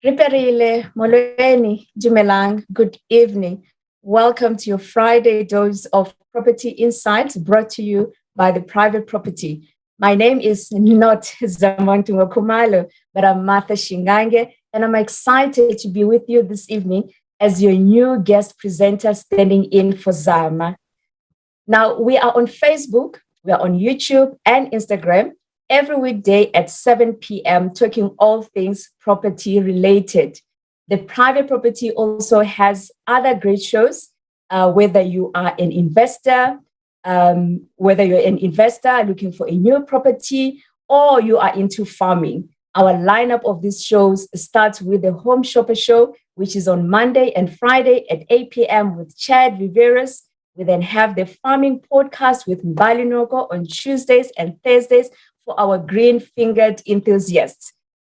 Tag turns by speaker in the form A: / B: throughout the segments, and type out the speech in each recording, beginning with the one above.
A: Riperile, Molweni, Dumelang, good evening. Welcome to your Friday dose of property insights brought to you by the private property. My name is not Zamantunga Kumalo, but I'm Martha Shingange, and I'm excited to be with you this evening as your new guest presenter standing in for Zama. Now, we are on Facebook, we are on YouTube and Instagram every weekday at 7 p.m. talking all things property related. The private property also has other great shows, whether you are an investor, looking for a new property, or you are into farming. Our lineup of these shows starts with the Home Shopper Show, which is on Monday and Friday at 8 p.m. with Chad Viveras. We then have the Farming Podcast with Mbali Noko on Tuesdays and Thursdays for our green-fingered enthusiasts.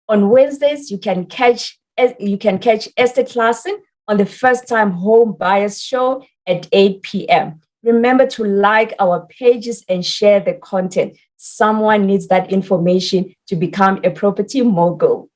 A: On Wednesdays, you can catch Esther Klassen on the First-Time Home Buyers Show at 8 p.m. Remember to like our pages and share the content. Someone needs that information to become a property mogul.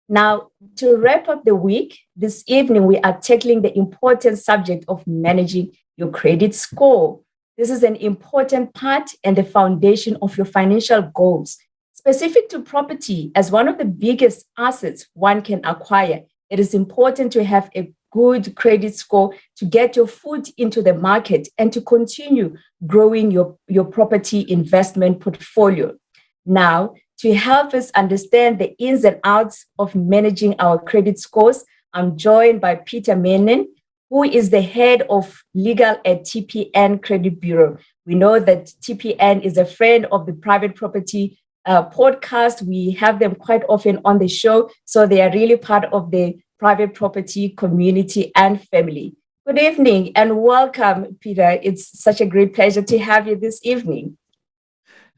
A: Now, to wrap up the week, this evening we are tackling the important subject of managing your credit score. This is an important part and the foundation of your financial goals. Specific to property, as one of the biggest assets one can acquire, it is important to have a good credit score to get your foot into the market and to continue growing your property investment portfolio. Now, to help us understand the ins and outs of managing our credit scores, I'm joined by Peter Mennen, who is the head of legal at TPN Credit Bureau. We know that TPN is a friend of the private property podcast. We have them quite often on the show, so they are really part of the private property community and family. Good evening and welcome, Peter. It's such a great pleasure to have you this evening.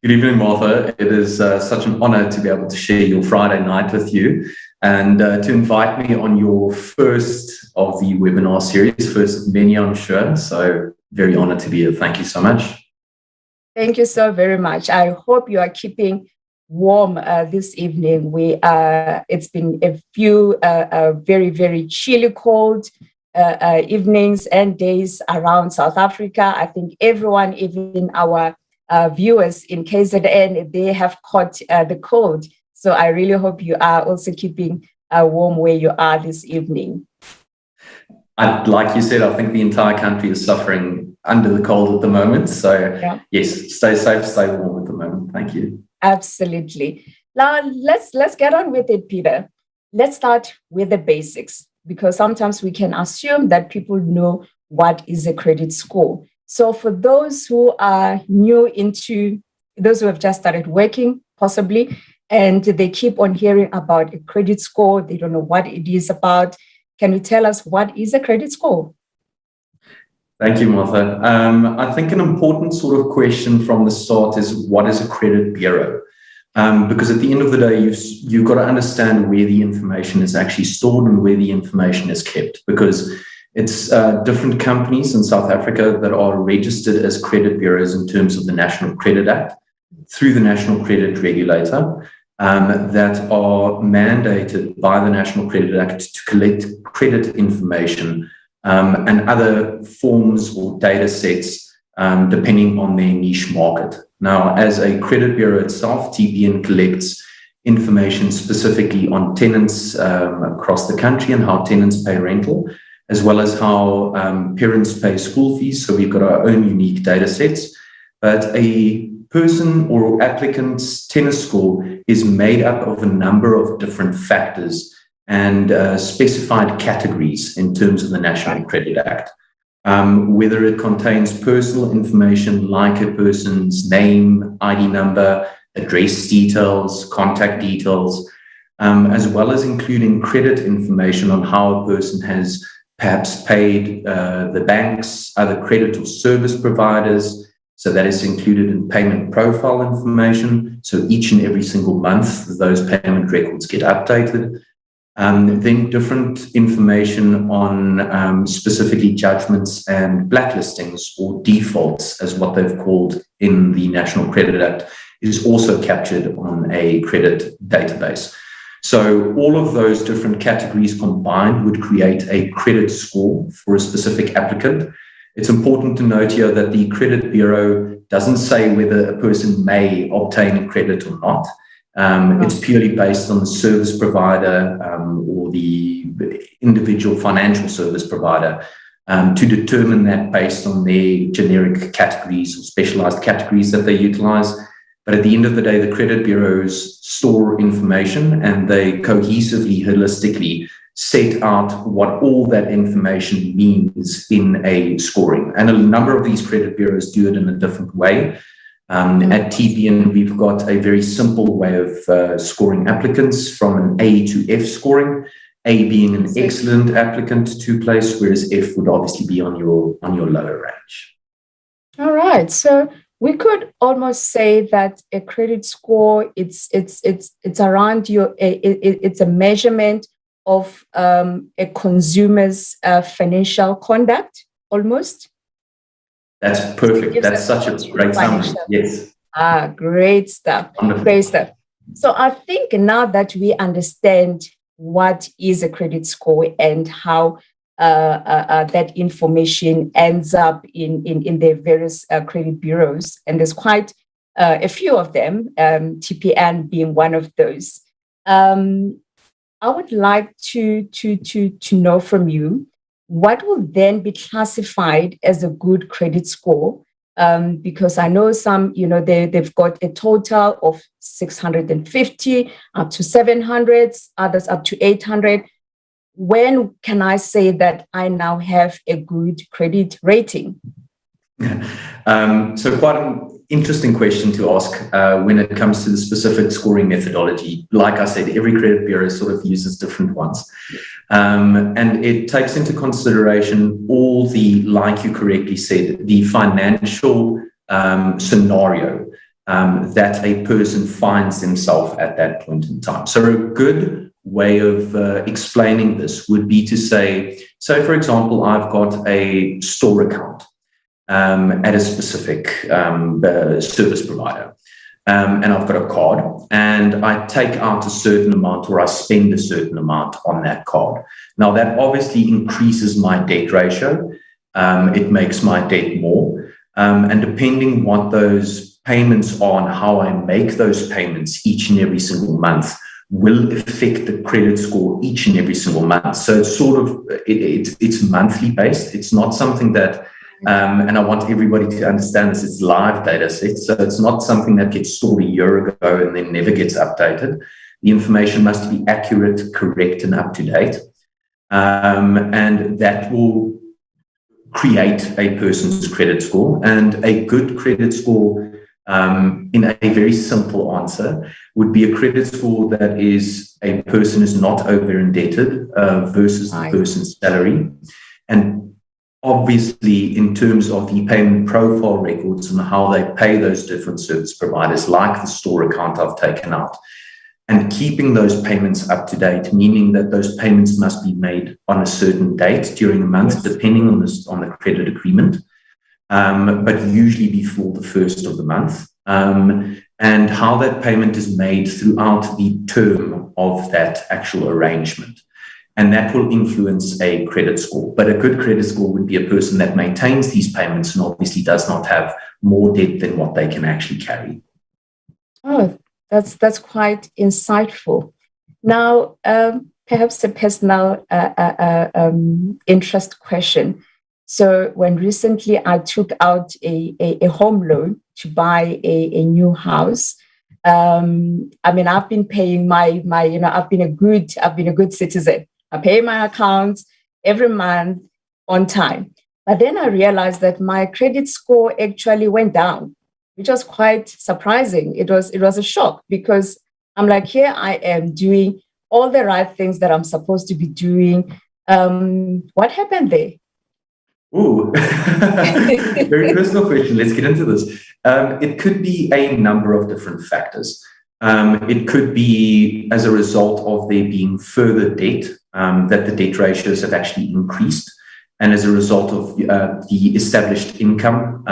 B: Good evening, Martha. It is such an honor to be able to share your Friday night with you and to invite me on your first of the webinar series, first of many, I'm sure. So very honored to be here. Thank you so much.
A: Thank you so very much. I hope you are keeping warm this evening. It's been a few very, very chilly, cold evenings and days around South Africa. I think everyone, even our viewers in KZN, they have caught the cold. So I really hope you are also keeping warm where you are this evening.
B: Like you said, I think the entire country is suffering under the cold at the moment. So yes, stay safe, stay warm at the moment. Thank you.
A: Absolutely. Now let's get on with it, Peter. Let's start with the basics, because sometimes we can assume that people know what is a credit score. So for those who are those who have just started working, possibly, and they keep on hearing about a credit score, they don't know what it is about. Can you tell us what is a credit score?
B: Thank you, Martha. I think an important sort of question from the start is, what is a credit bureau? Because at the end of the day, you've got to understand where the information is actually stored and where the information is kept, because it's different companies in South Africa that are registered as credit bureaus in terms of the National Credit Act through the National Credit Regulator that are mandated by the National Credit Act to collect credit information and other forms or data sets depending on their niche market. Now, as a credit bureau itself, TPN collects information specifically on tenants across the country and how tenants pay rental, as well as how parents pay school fees. So we've got our own unique data sets. But a person or applicant's tennis score is made up of a number of different factors and specified categories in terms of the National Credit Act. Whether it contains personal information like a person's name, ID number, address details, contact details, as well as including credit information on how a person has perhaps paid the banks, other credit or service providers. So that is included in payment profile information. So each and every single month, those payment records get updated. Then different information on specifically judgments and blacklistings or defaults, as what they've called in the National Credit Act, is also captured on a credit database. So all of those different categories combined would create a credit score for a specific applicant. It's important to note here that the Credit Bureau doesn't say whether a person may obtain credit or not. It's purely based on the service provider or the individual financial service provider to determine that based on their generic categories or specialized categories that they utilize. But at the end of the day, the credit bureaus store information and they cohesively, holistically set out what all that information means in a scoring. And a number of these credit bureaus do it in a different way. At TBN, we've got a very simple way of scoring applicants from an A to F scoring, A being an excellent applicant to place, whereas F would obviously be on your lower range.
A: All right. So we could almost say that a credit score, it's around it's a measurement of a consumer's financial conduct, almost.
B: That's perfect. That's such a great summary. Yes.
A: Great stuff.
B: Wonderful.
A: Great stuff. So I think now that we understand what is a credit score and how that information ends up in the various credit bureaus, and there's quite a few of them, TPN being one of those. I would like to know from you, what will then be classified as a good credit score? Because I know some, they've got a total of 650 up to 700, others up to 800. When can I say that I now have a good credit rating?
B: So quite an interesting question to ask when it comes to the specific scoring methodology. Like I said, every credit bureau sort of uses different ones. And it takes into consideration all the, like you correctly said, the financial scenario that a person finds themselves at that point in time. So a good way of explaining this would be to say, so for example, I've got a store account at a specific service provider. And I've got a card and I take out a certain amount or I spend a certain amount on that card. Now that obviously increases my debt ratio. It makes my debt more. And depending what those payments are and how I make those payments each and every single month will affect the credit score each and every single month. So it's sort of, it's monthly based. It's not something that and I want everybody to understand this, it's live data sets. So it's not something that gets stored a year ago and then never gets updated. The information must be accurate, correct, and up to date. And that will create a person's credit score. And a good credit score, in a very simple answer, would be a credit score that is a person is not over indebted versus the person's salary. And obviously, in terms of the payment profile records and how they pay those different service providers, like the store account I've taken out, and keeping those payments up to date, meaning that those payments must be made on a certain date during the month, depending on the credit agreement, but usually before the first of the month, and how that payment is made throughout the term of that actual arrangement. And that will influence a credit score. But a good credit score would be a person that maintains these payments and obviously does not have more debt than what they can actually carry.
A: Oh, that's quite insightful. Now, perhaps a personal interest question. So when recently I took out a home loan to buy a new house, I mean, I've been paying my I've been a good citizen. I pay my accounts every month on time. But then I realized that my credit score actually went down, which was quite surprising. It was a shock because I'm like, here I am doing all the right things that I'm supposed to be doing. What happened there?
B: Ooh, very personal question. Let's get into this. It could be a number of different factors. It could be as a result of there being further debt, that the debt ratios have actually increased. And as a result of the established income,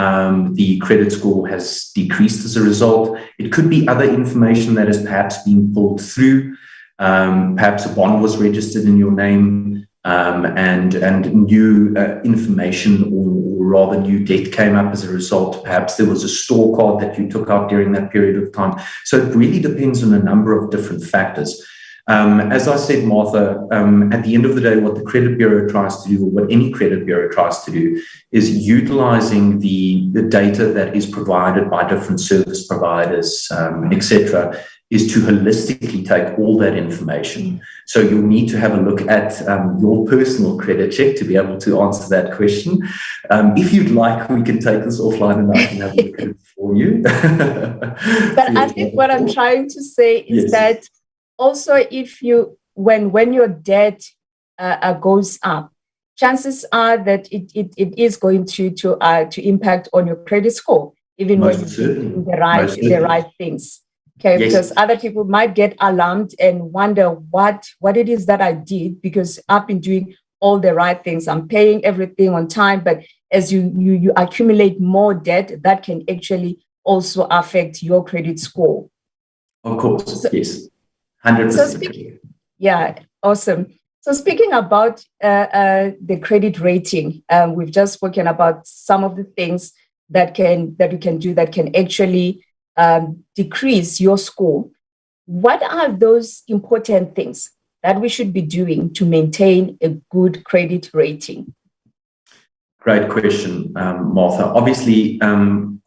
B: the credit score has decreased as a result. It could be other information that has perhaps been pulled through. Perhaps a bond was registered in your name, and new information or rather new debt came up as a result. Perhaps there was a store card that you took out during that period of time. So it really depends on a number of different factors. As I said, Martha, at the end of the day, what the credit bureau tries to do, or what any credit bureau tries to do, is utilizing the data that is provided by different service providers, etc., is to holistically take all that information. So you'll need to have a look at your personal credit check to be able to answer that question. If you'd like, we can take this offline and I can have a look at it for you.
A: But I think what I'm trying to say is that also, if you when your debt goes up, chances are that it is going to impact on your credit score, even when you're doing the right things. Okay, because other people might get alarmed and wonder what it is that I did, because I've been doing all the right things. I'm paying everything on time, but as you accumulate more debt, that can actually also affect your credit score.
B: Of course, yes. 100%.
A: Yeah, awesome. So speaking about the credit rating, we've just spoken about some of the things that you can do that can actually decrease your score. What are those important things that we should be doing to maintain a good credit rating?
B: Great question, Martha. Obviously,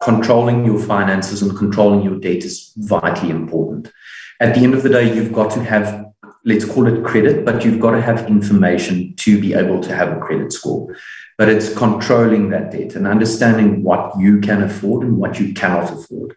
B: controlling your finances and controlling your debt is vitally important. At the end of the day, you've got to have, let's call it credit, but you've got to have information to be able to have a credit score. But it's controlling that debt and understanding what you can afford and what you cannot afford.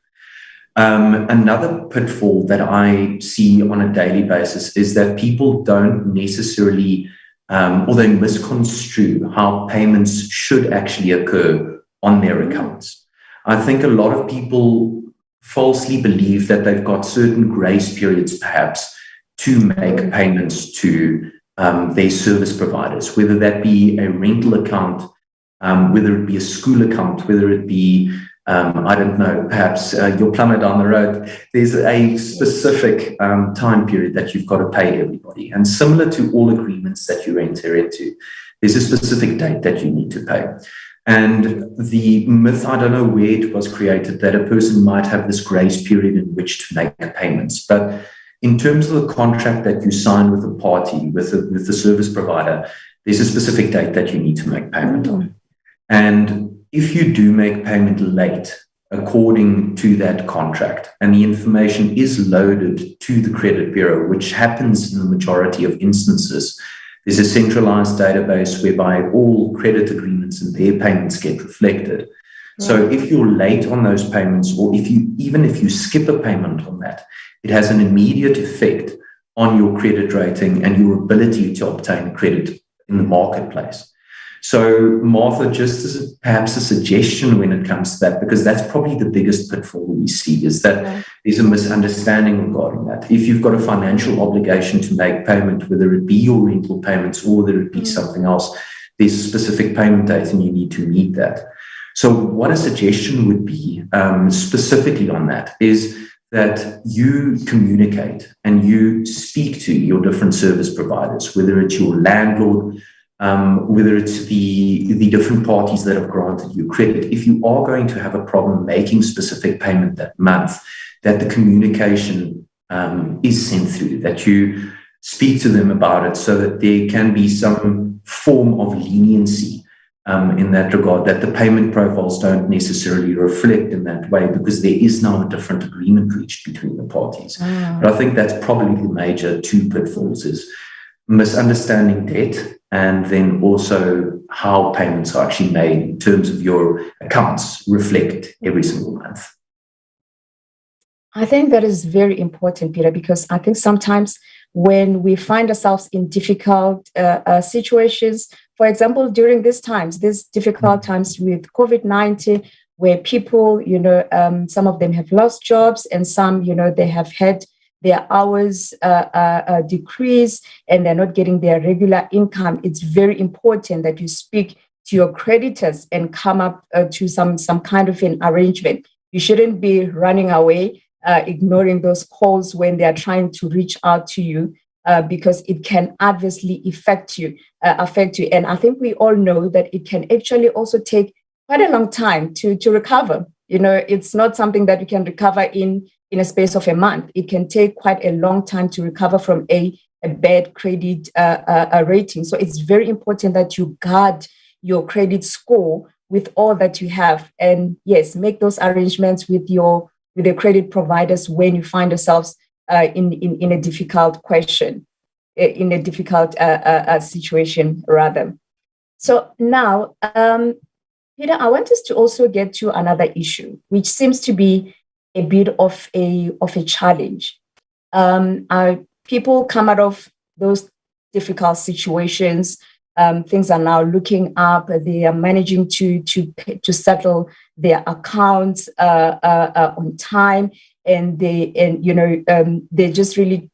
B: Another pitfall that I see on a daily basis is that people don't necessarily, or they misconstrue how payments should actually occur on their accounts. I think a lot of people falsely believe that they've got certain grace periods, perhaps, to make payments to their service providers, whether that be a rental account, whether it be a school account, whether it be, I don't know, perhaps your plumber down the road. There's a specific time period that you've got to pay everybody. And similar to all agreements that you enter into, there's a specific date that you need to pay. And the myth, I don't know where it was created, that a person might have this grace period in which to make payments. But in terms of the contract that you sign with a party, with the service provider, there's a specific date that you need to make payment on. And if you do make payment late, according to that contract, and the information is loaded to the credit bureau, which happens in the majority of instances, there's a centralized database whereby all credit agreements and their payments get reflected. So if you're late on those payments, or even if you skip a payment on that, it has an immediate effect on your credit rating and your ability to obtain credit in the marketplace. So, Martha, just as perhaps a suggestion when it comes to that, because that's probably the biggest pitfall we see, is that there's a misunderstanding regarding that. If you've got a financial obligation to make payment, whether it be your rental payments or whether it be something else, there's a specific payment date and you need to meet that. So what a suggestion would be, specifically on that, is that you communicate and you speak to your different service providers, whether it's your landlord, whether it's the different parties that have granted you credit. If you are going to have a problem making specific payment that month, that the communication is sent through, that you speak to them about it so that there can be some form of leniency in that regard, that the payment profiles don't necessarily reflect in that way because there is now a different agreement reached between the parties. But I think that's probably the major two pitfalls, is misunderstanding debt and then also how payments are actually made in terms of your accounts reflect every single month.
A: I think that is very important, Peter, because I think sometimes when we find ourselves in difficult situations, for example, during these difficult times with COVID-19, where people, some of them have lost jobs, and some, they have had their hours decrease, and they're not getting their regular income. It's very important that you speak to your creditors and come up to some kind of an arrangement. You shouldn't be running away, ignoring those calls when they are trying to reach out to you, because it can adversely affect you. And I think we all know that it can actually also take quite a long time to recover. It's not something that you can recover in a space of a month. It can take quite a long time to recover from a bad credit rating. So it's very important that you guard your credit score with all that you have. And yes, make those arrangements with your credit providers when you find yourselves in a difficult situation rather. So now, Peter, I want us to also get to another issue, which seems to be a bit of a challenge. People come out of those difficult situations. Things are now looking up. They are managing to settle their accounts on time, and they're just really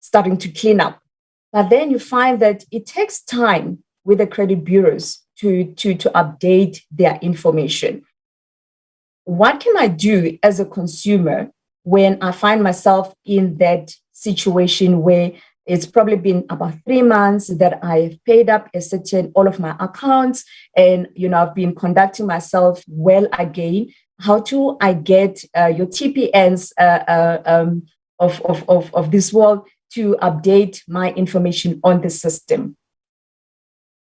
A: starting to clean up. But then you find that it takes time with the credit bureaus to update their information. What can I do as a consumer when I find myself in that situation where it's probably been about 3 months that I've paid up all of my accounts, and I've been conducting myself well again? How do I get your TPNs of this world to update my information on the system?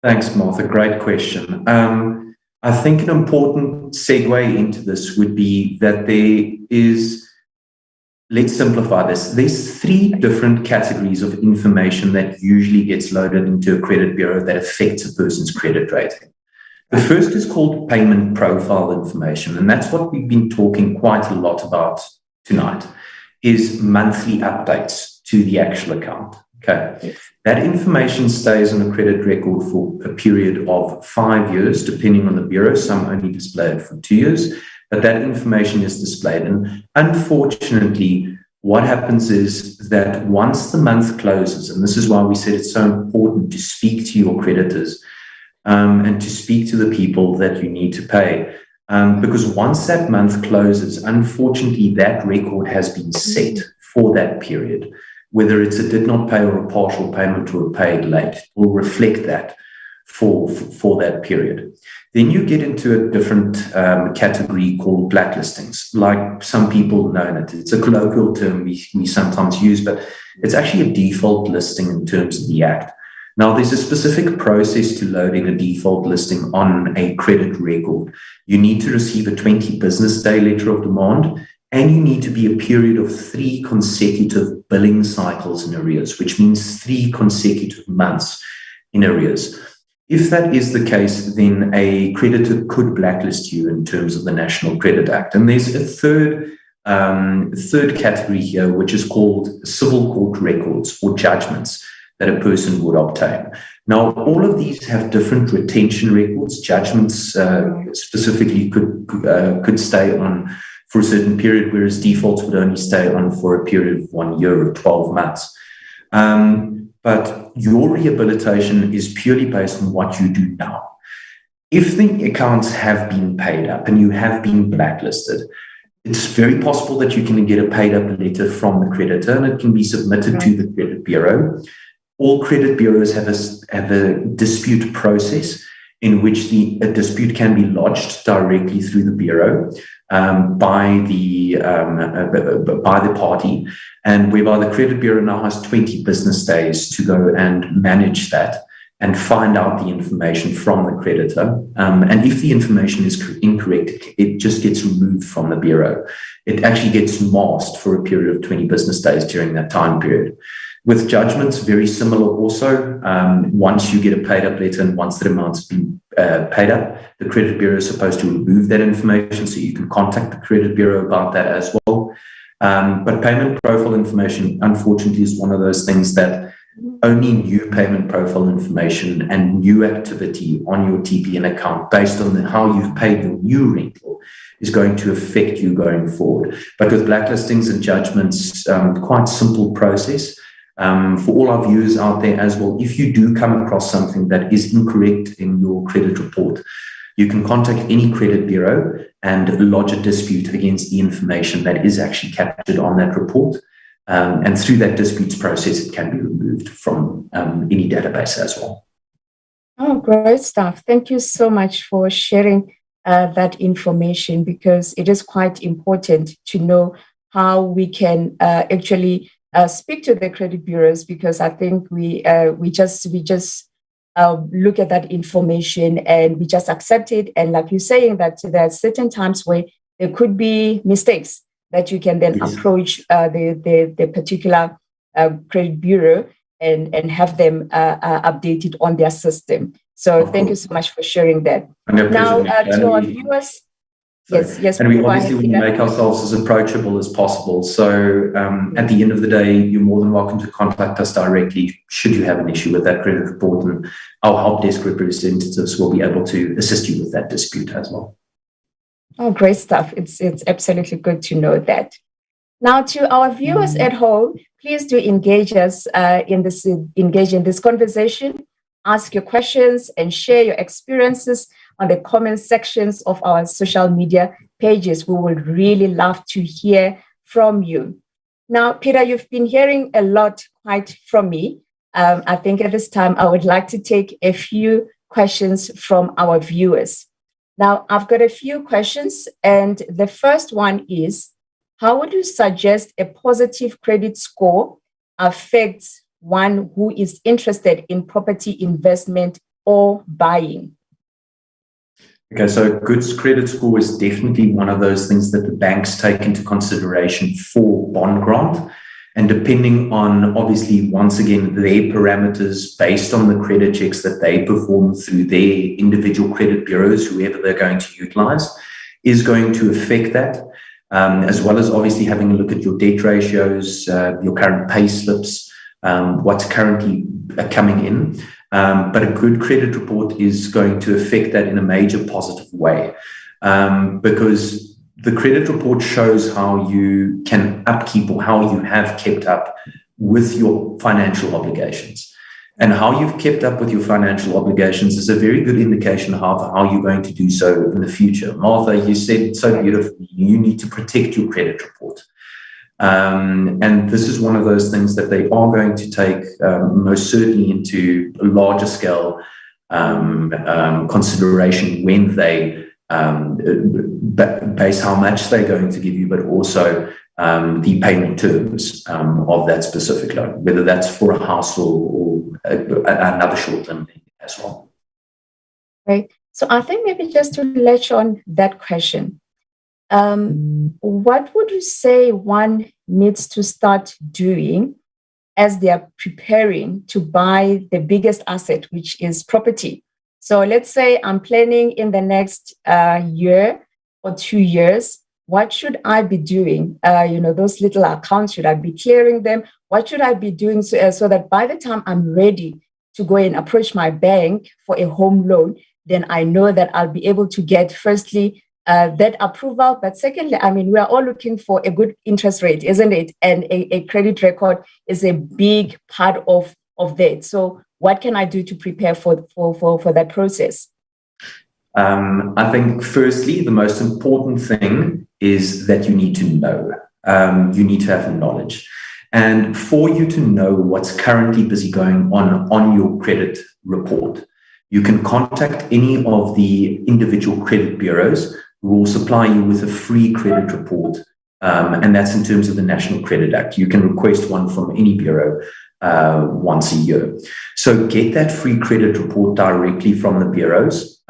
B: Thanks, Martha. Great question. I think an important segue into this would be that let's simplify this. There's 3 different categories of information that usually gets loaded into a credit bureau that affects a person's credit rating. The first is called payment profile information, and that's what we've been talking quite a lot about tonight, is monthly updates to the actual account. Okay. Yes. That information stays on a credit record for a period of 5 years, depending on the bureau. Some only display it for 2 years, but that information is displayed. And unfortunately, what happens is that once the month closes, and this is why we said it's so important to speak to your creditors and to speak to the people that you need to pay, because once that month closes, unfortunately, that record has been set for that period. Whether it's a did not pay or a partial payment or a paid late, will reflect that for that period. Then you get into a different category called blacklistings, like some people know it. It's a colloquial term we sometimes use, but it's actually a default listing in terms of the Act. Now, there's a specific process to loading a default listing on a credit record. You need to receive a 20 business day letter of demand, and you need to be a period of 3 consecutive billing cycles in arrears, which means 3 consecutive months in arrears. If that is the case, then a creditor could blacklist you in terms of the National Credit Act. And there's a third category here, which is called civil court records or judgments that a person would obtain. Now, all of these have different retention records. Judgments specifically could stay on for a certain period, whereas defaults would only stay on for a period of 1 year or 12 months. But your rehabilitation is purely based on what you do now. If the accounts have been paid up and you have been blacklisted, it's very possible that you can get a paid up letter from the creditor, and it can be submitted to the credit bureau. All credit bureaus have a dispute process in which a dispute can be lodged directly through the bureau by the party, and whereby the credit bureau now has 20 business days to go and manage that and find out the information from the creditor. And if the information is incorrect, it just gets removed from the bureau. It actually gets masked for a period of 20 business days during that time period. With judgments, very similar also. Once you get a paid up letter and once that amount's been paid up, the credit bureau is supposed to remove that information, so you can contact the credit bureau about that as well. But payment profile information, unfortunately, is one of those things that only new payment profile information and new activity on your TPN account based on how you've paid your new rental is going to affect you going forward. But with blacklistings and judgments, quite simple process. For all our viewers out there as well, if you do come across something that is incorrect in your credit report, you can contact any credit bureau and lodge a dispute against the information that is actually captured on that report. And through that disputes process, it can be removed from any database as well.
A: Oh, great stuff. Thank you so much for sharing that information, because it is quite important to know how we can actually speak to the credit bureaus, because I think we just look at that information and we just accept it. And like you're saying, that there are certain times where there could be mistakes that you can then approach the particular credit bureau and have them updated on their system. So thank you so much for sharing that. Now, to our viewers, yes.
B: And we obviously want to make ourselves as approachable as possible. So at the end of the day, you're more than welcome to contact us directly should you have an issue with that credit report, and our help desk representatives will be able to assist you with that dispute as well. Oh,
A: great stuff. It's absolutely good to know that. Now, to our viewers at home, please do engage in this conversation. Ask your questions and share your experiences on the comment sections of our social media pages. We would really love to hear from you. Now, Peter, you've been hearing a lot quite from me. I think at this time, I would like to take a few questions from our viewers. Now, I've got a few questions, and the first one is, how would you suggest a positive credit score affects one who is interested in property investment or buying?
B: Okay, so good credit score is definitely one of those things that the banks take into consideration for bond grant. And depending on, obviously, once again, their parameters based on the credit checks that they perform through their individual credit bureaus, whoever they're going to utilize, is going to affect that, as well as obviously having a look at your debt ratios, your current pay slips, what's currently coming in. But a good credit report is going to affect that in a major positive way, because the credit report shows how you can upkeep or how you have kept up with your financial obligations. And how you've kept up with your financial obligations is a very good indication of how you're going to do so in the future. Martha, you said so beautifully, you need to protect your credit report. And this is one of those things that they are going to take most certainly into a larger scale consideration when they base how much they're going to give you, but also the payment terms of that specific loan, whether that's for a house or another short-term thing as well.
A: Right. So I think maybe just to latch on that question, what would you say one needs to start doing as they are preparing to buy the biggest asset, which is property? So let's say I'm planning in the next year or 2 years. What should I be doing? Those little accounts, should I be clearing them? What should I be doing so that by the time I'm ready to go and approach my bank for a home loan, then I know that I'll be able to get, firstly, that approval. But secondly, we are all looking for a good interest rate, isn't it? And a credit record is a big part of that. So what can I do to prepare for that process?
B: I think, firstly, the most important thing is that you need to know. You need to have knowledge. And for you to know what's currently busy going on your credit report, you can contact any of the individual credit bureaus who will supply you with a free credit report. And that's in terms of the National Credit Act. You can request one from any bureau once a year. So get that free credit report directly from the bureaus.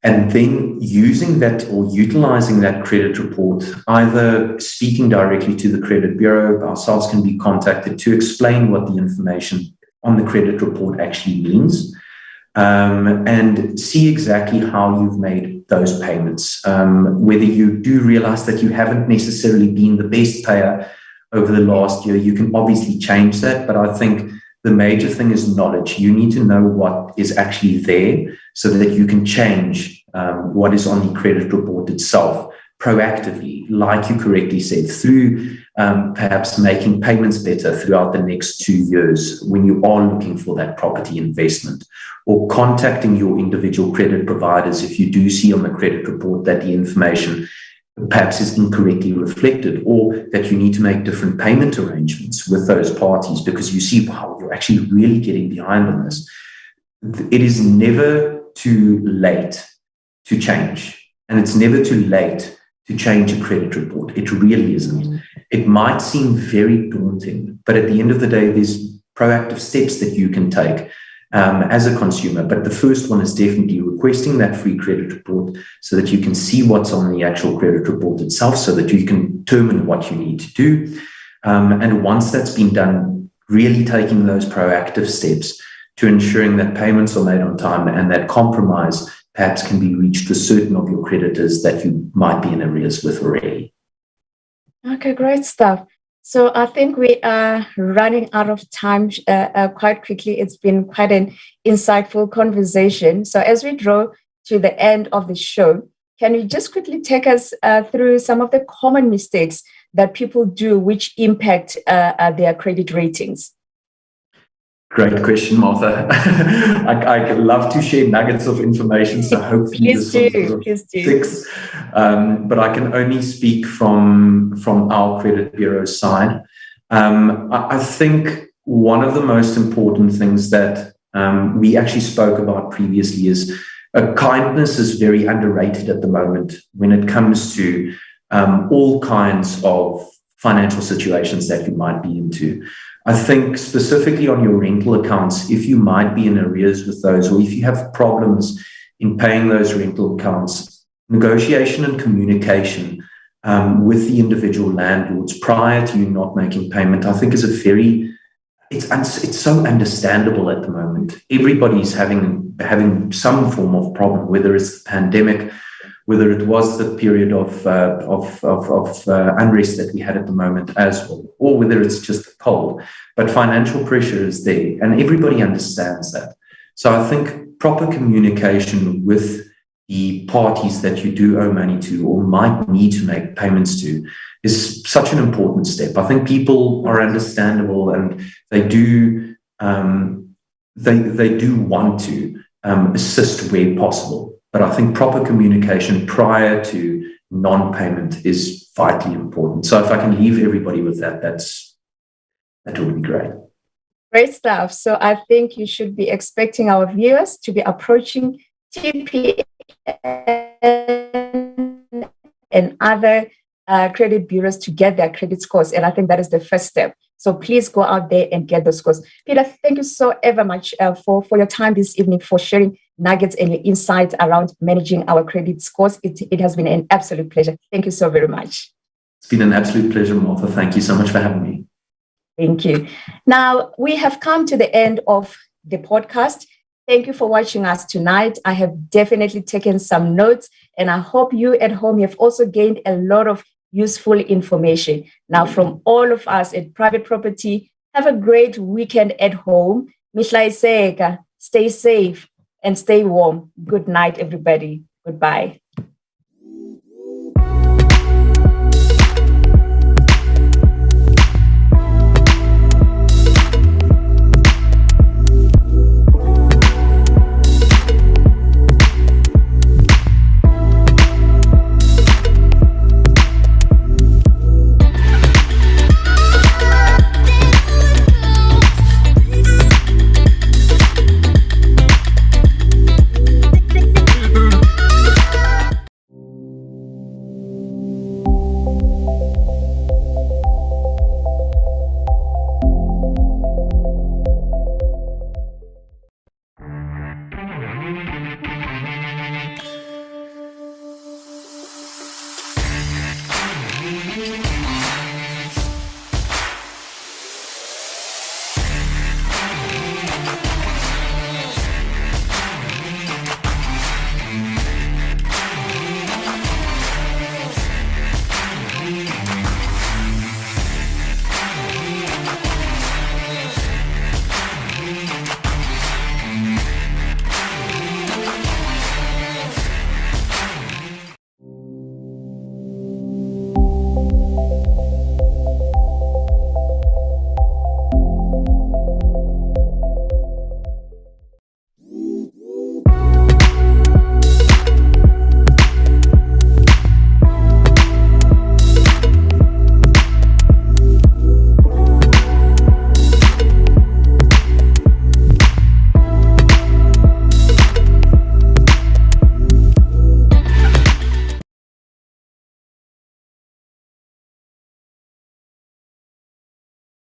B: And then using that or utilizing that credit report, either speaking directly to the credit bureau, ourselves can be contacted to explain what the information on the credit report actually means, and see exactly how you've made those payments. Whether you do realize that you haven't necessarily been the best payer over the last year, you can obviously change that. But I think the major thing is knowledge. You need to know what is actually there so that you can change what is on the credit report itself proactively, like you correctly said, through perhaps making payments better throughout the next 2 years when you are looking for that property investment, or contacting your individual credit providers if you do see on the credit report that the information perhaps is incorrectly reflected, or that you need to make different payment arrangements with those parties because you see, wow, you're actually really getting behind on this. It is never too late to change, and it's never too late to change a credit report. It really isn't. It might seem very daunting, but at the end of the day, there's proactive steps that you can take as a consumer. But the first one is definitely requesting that free credit report so that you can see what's on the actual credit report itself, so that you can determine what you need to do. And once that's been done, really taking those proactive steps to ensuring that payments are made on time and that compromise perhaps can be reached with certain of your creditors that you might be in arrears with already.
A: Okay, great stuff. So I think we are running out of time quite quickly. It's been quite an insightful conversation. So as we draw to the end of the show, can you just quickly take us through some of the common mistakes that people do which impact their credit ratings?
B: Great question, Martha. I love to share nuggets of information, so hopefully
A: please do.
B: Six. But I can only speak from our credit bureau side. I think one of the most important things that we actually spoke about previously is kindness is very underrated at the moment when it comes to all kinds of financial situations that you might be into. I think specifically on your rental accounts, if you might be in arrears with those, or if you have problems in paying those rental accounts, negotiation and communication with the individual landlords prior to you not making payment, I think is it's so understandable at the moment. Everybody's having some form of problem, whether it's the pandemic, whether it was the period of unrest that we had at the moment as well, or whether it's just the cold. But financial pressure is there, and everybody understands that. So I think proper communication with the parties that you do owe money to or might need to make payments to is such an important step. I think people are understandable, and they do want to assist where possible. But I think proper communication prior to non-payment is vitally important. So if I can leave everybody with that would be great.
A: Great stuff. So I think you should be expecting our viewers to be approaching TPN and other credit bureaus to get their credit scores. And I think that is the first step. So please go out there and get those scores. Peter, thank you so ever much for your time this evening, for sharing nuggets and your insights around managing our credit scores. It has been an absolute pleasure. Thank you so very much.
B: It's been an absolute pleasure, Martha. Thank you so much for having me.
A: Thank you. Now, we have come to the end of the podcast. Thank you for watching us tonight. I have definitely taken some notes, and I hope you at home have also gained a lot of useful information. Now, from all of us at Private Property, have a great weekend at home. Stay safe and stay warm. Good night, everybody. Goodbye.